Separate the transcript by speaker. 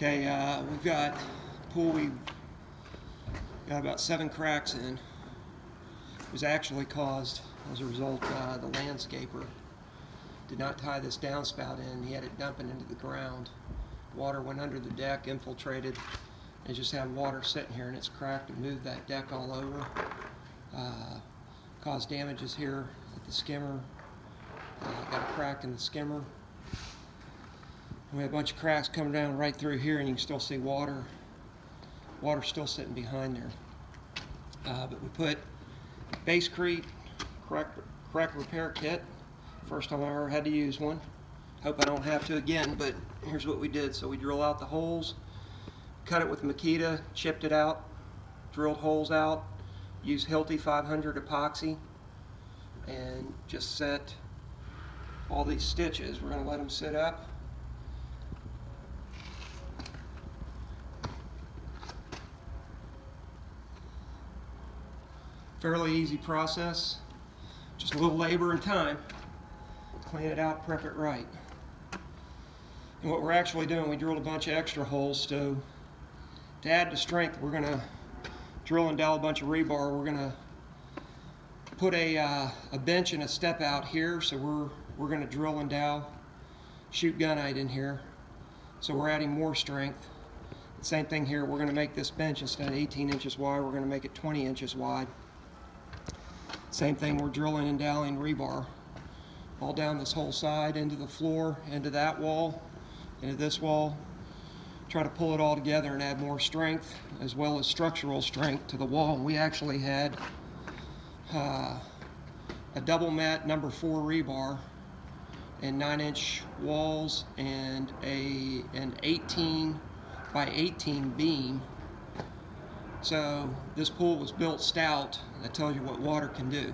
Speaker 1: Okay, we've got a pool, we've got about 7 cracks in. It was actually caused as a result the landscaper did not tie this downspout in. He had it dumping into the ground. Water went under the deck, infiltrated, and just had water sitting here, and it's cracked and moved that deck all over. Caused damages here at the skimmer. Got a crack in the skimmer. We have a bunch of cracks coming down right through here, and you can still see water still sitting behind there. But we put Basecrete crack repair kit. First time I ever had to use one. Hope I don't have to again, but here's what we did. So we drill out the holes, cut it with Makita, chipped it out, drilled holes out, used Hilti 500 epoxy, and just set all these stitches. We're going to let them sit up. Fairly easy process, just a little labor and time. Clean it out, prep it right. And what we're actually doing, we drilled a bunch of extra holes to add to strength. We're going to drill and dowel a bunch of rebar. We're going to put a bench and a step out here, so we're going to drill and dowel, shoot gunite in here, so we're adding more strength. Same thing here, we're going to make this bench, instead of 18 inches wide, we're going to make it 20 inches wide. Same thing, we're drilling and doweling rebar all down this whole side, into the floor, into that wall, into this wall. Try to pull it all together and add more strength as well as structural strength to the wall. And we actually had a double mat number 4 rebar and 9-inch walls and an 18 by 18 beam. So this pool was built stout. That tells you what water can do.